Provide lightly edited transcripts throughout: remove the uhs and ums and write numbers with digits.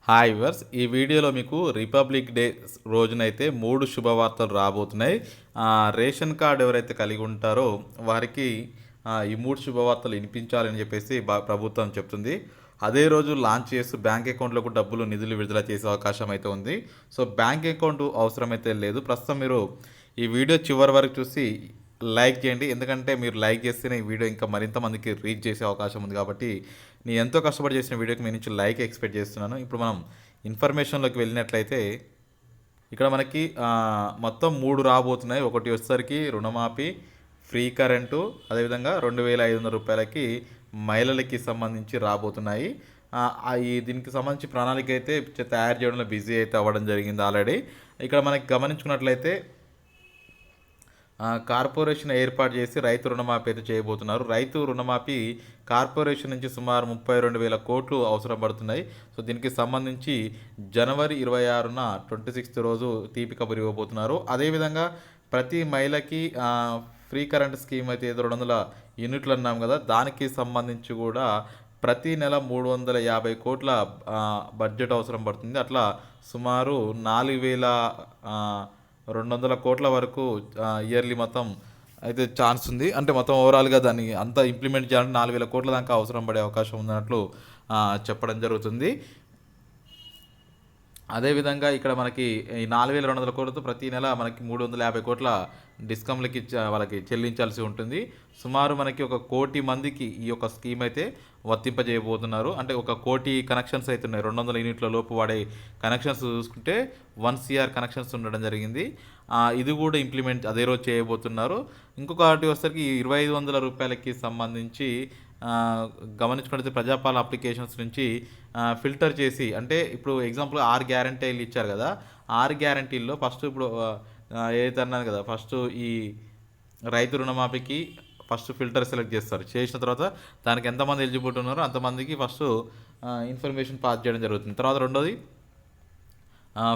Hi viewers, ఈ వీడియోలో మీకు రిపబ్లిక్ డే రోజునైతే 3 శుభవార్తలు రాబోతున్నాయి. రేషన్ కార్డ్ ఎవరైతే కలిగి ఉంటారో వారికి ఈ 3 శుభవార్తలు వినిపించాలని చెప్పేసి ప్రభుత్వం చెప్తుంది. అదే రోజు లాంచ్ చేస్తూ బ్యాంక్ అకౌంట్లకు నిధులు విడుదల చేసే అవకాశం అయితే ఉంది. సో బ్యాంక్ అకౌంట్ అవసరమైతే లేదు. ప్రస్తుతం మీరు ఈ వీడియో చివరి వరకు చూసి లైక్ చేయండి. ఎందుకంటే మీరు లైక్ చేస్తేనే ఈ వీడియో ఇంకా మరింత మందికి రీచ్ చేసే అవకాశం ఉంది. కాబట్టి నేను ఎంతో కష్టపడి చేసిన వీడియోకి మీ నుంచి లైక్ ఎక్స్పెక్ట్ చేస్తున్నాను. ఇప్పుడు మనం ఇన్ఫర్మేషన్లోకి వెళ్ళినట్లయితే ఇక్కడ మనకి మొత్తం 3 రాబోతున్నాయి. ఒకటి వచ్చేసరికి రుణమాఫీ, ఫ్రీ కరెంటు, అదేవిధంగా 2,500 రూపాయలకి మహిళలకి సంబంధించి రాబోతున్నాయి. దీనికి సంబంధించి ప్రణాళిక అయితే తయారు చేయడంలో బిజీ అయితే అవ్వడం జరిగింది ఆల్రెడీ. ఇక్కడ మనకి గమనించుకున్నట్లయితే కార్పొరేషన్ ఏర్పాటు చేసి రైతు రుణమాఫీ అయితే చేయబోతున్నారు. రైతు రుణమాఫీ కార్పొరేషన్ నుంచి సుమారు 32,000 కోట్లు అవసరం పడుతున్నాయి. సో దీనికి సంబంధించి జనవరి 26న 26th రోజు తీపి కబురు ఇవ్వబోతున్నారు. అదేవిధంగా ప్రతి మహిళకి ఫ్రీ కరెంట్ స్కీమ్ అయితే 200 యూనిట్లు అన్నాం కదా, దానికి సంబంధించి కూడా ప్రతి నెల 350 కోట్ల బడ్జెట్ అవసరం పడుతుంది. అట్లా సుమారు 4,200 కోట్ల వరకు ఇయర్లీ మొత్తం అయితే ఛాన్స్ ఉంది. అంటే మొత్తం ఓవరాల్గా దాన్ని అంతా ఇంప్లిమెంట్ చేయాలంటే 4,000 కోట్ల దాకా అవసరం పడే అవకాశం ఉందన్నట్లు చెప్పడం జరుగుతుంది. అదేవిధంగా ఇక్కడ మనకి ఈ 4,200 కోట్లతో ప్రతి నెల మనకి 350 కోట్ల డిస్కమ్లకి వాళ్ళకి చెల్లించాల్సి ఉంటుంది. సుమారు మనకి 1 కోటి మందికి ఈ యొక్క స్కీమ్ అయితే వర్తింపజేయబోతున్నారు. అంటే 1 కోటి కనెక్షన్స్ అయితే ఉన్నాయి. 200 యూనిట్ల లోపు వాడే కనెక్షన్స్ చూసుకుంటే 1 CR కనెక్షన్స్ ఉండడం జరిగింది. ఇది కూడా ఇంప్లిమెంట్ అదే రోజు చేయబోతున్నారు. ఇంకొకటి వచ్చేసరికి 2,500 రూపాయలకి సంబంధించి గమనించుకుంటే ప్రజాపాలన అప్లికేషన్స్ నుంచి ఫిల్టర్ చేసి, అంటే ఇప్పుడు ఎగ్జాంపుల్ 6 గ్యారంటీలు ఇచ్చారు కదా, 6 గ్యారంటీల్లో ఫస్ట్ ఇప్పుడు ఏదైతే అన్నాను కదా, ఫస్ట్ ఈ రైతు రుణమాఫీకి ఫస్ట్ ఫిల్టర్ సెలెక్ట్ చేస్తారు. చేసిన తర్వాత దానికి ఎంతమంది ఎలిజిబుల్ ఉన్నారో అంతమందికి ఫస్ట్ ఇన్ఫర్మేషన్ పాస్ చేయడం జరుగుతుంది. తర్వాత రెండోది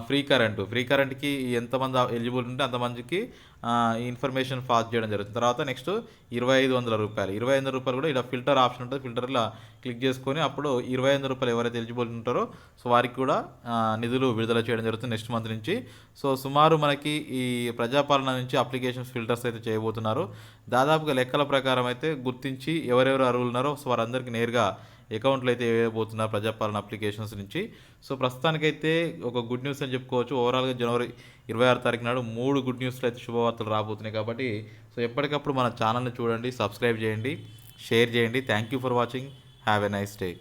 ఫ్రీ కరెంట్కి ఎంతమంది ఎలిజిబుల్ ఉంటే అంతమందికి ఇన్ఫర్మేషన్ పాస్ చేయడం జరుగుతుంది. తర్వాత నెక్స్ట్ 2,500 రూపాయలు. 2,500 రూపాయలు కూడా ఇలా ఫిల్టర్ ఆప్షన్ ఉంటుంది. ఫిల్టర్లో క్లిక్ చేసుకొని అప్పుడు 2,500 రూపాయలు ఎవరైతే ఎలిజిబుల్ ఉంటారో సో వారికి కూడా నిధులు విడుదల చేయడం జరుగుతుంది నెక్స్ట్ మంత్ నుంచి. సో సుమారు మనకి ఈ ప్రజాపాలన నుంచి అప్లికేషన్స్ ఫిల్టర్స్ అయితే చేయబోతున్నారు. దాదాపుగా లెక్కల ప్రకారం అయితే గుర్తించి ఎవరెవరు అర్హులు ఉన్నారో సో వారందరికీ నేరుగా అకౌంట్లు అయితే వేయబోతున్నారు ప్రజాపాలన అప్లికేషన్స్ నుంచి. సో ప్రస్తుతానికైతే ఒక గుడ్ న్యూస్ అని చెప్పుకోవచ్చు. ఓవరాల్గా జనవరి 26 తారీఖు నాడు 3 గుడ్ న్యూస్లు అయితే శుభవార్తలు రాబోతున్నాయి. కాబట్టి సో ఎప్పటికప్పుడు మన ఛానల్ని చూడండి, సబ్స్క్రైబ్ చేయండి, షేర్ చేయండి. Thank you for watching. Have a nice day.